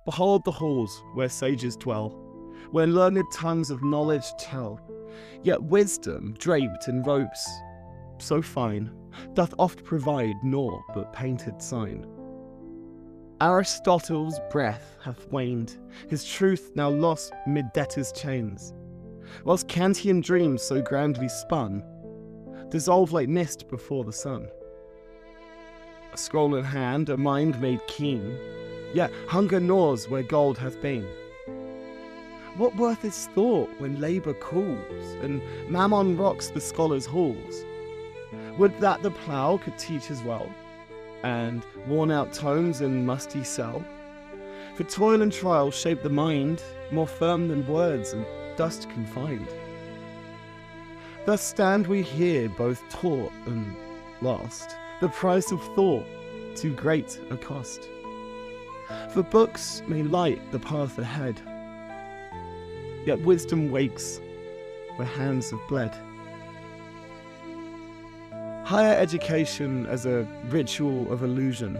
Behold the halls where sages dwell, where learned tongues of knowledge tell. Yet wisdom, draped in robes so fine, doth oft provide naught but painted sign. Aristotle's breath hath waned, his truth now lost mid debtors' chains, whilst Kantian dreams so grandly spun dissolve like mist before the sun. A scroll in hand, a mind made keen, yet hunger gnaws where gold hath been. What worth is thought when labour calls, and mammon rocks the scholar's halls? Would that the plough could teach as well, and worn-out tomes in musty cell. For toil and trial shape the mind, more firm than words and dust confined. Thus stand we here both taught and lost, the price of thought too great a cost. For books may light the path ahead, yet wisdom wakes where hands have bled. Higher education as a ritual of illusion.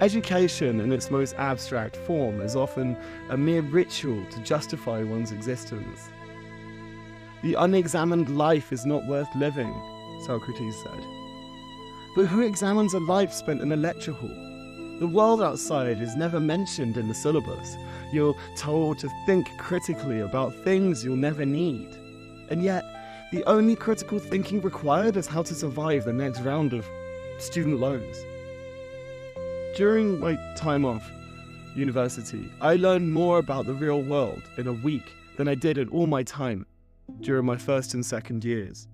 Education in its most abstract form is often a mere ritual to justify one's existence. The unexamined life is not worth living, Socrates said. But who examines a life spent in a lecture hall? The world outside is never mentioned in the syllabus. You're told to think critically about things you'll never need. And yet, the only critical thinking required is how to survive the next round of student loans. During my time off university, I learned more about the real world in a week than I did in all my time during my first and second years.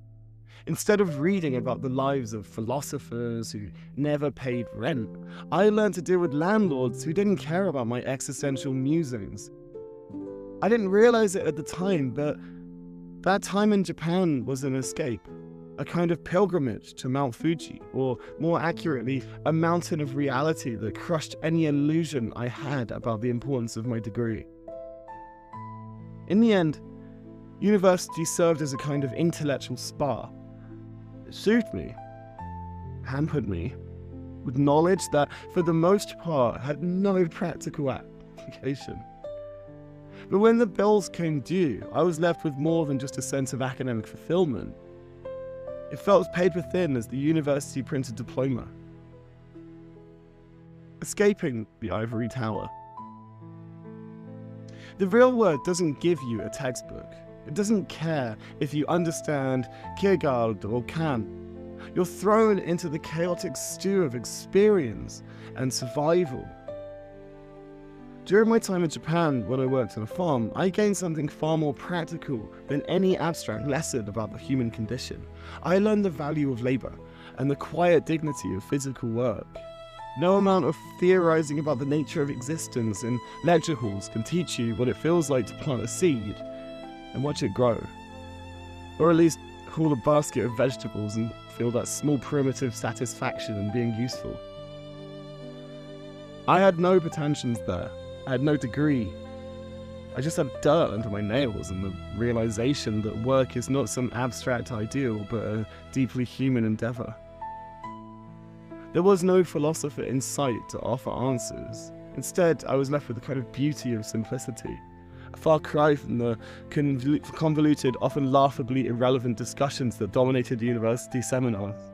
Instead of reading about the lives of philosophers who never paid rent, I learned to deal with landlords who didn't care about my existential musings. I didn't realize it at the time, but that time in Japan was an escape, a kind of pilgrimage to Mount Fuji, or more accurately, a mountain of reality that crushed any illusion I had about the importance of my degree. In the end, university served as a kind of intellectual spa. It soothed me, hampered me, with knowledge that, for the most part, had no practical application. But when the bills came due, I was left with more than just a sense of academic fulfillment. It felt paper thin as the university printed diploma. Escaping the ivory tower. The real world doesn't give you a textbook. It doesn't care if you understand Kierkegaard or Kant. You're thrown into the chaotic stew of experience and survival. During my time in Japan, when I worked on a farm, I gained something far more practical than any abstract lesson about the human condition. I learned the value of labor and the quiet dignity of physical work. No amount of theorizing about the nature of existence in lecture halls can teach you what it feels like to plant a seed and watch it grow. Or at least haul a basket of vegetables and feel that small primitive satisfaction in being useful. I had no pretensions there. I had no degree. I just had dirt under my nails and the realization that work is not some abstract ideal, but a deeply human endeavor. There was no philosopher in sight to offer answers. Instead, I was left with the kind of beauty of simplicity, a far cry from the convoluted, often laughably irrelevant discussions that dominated university seminars.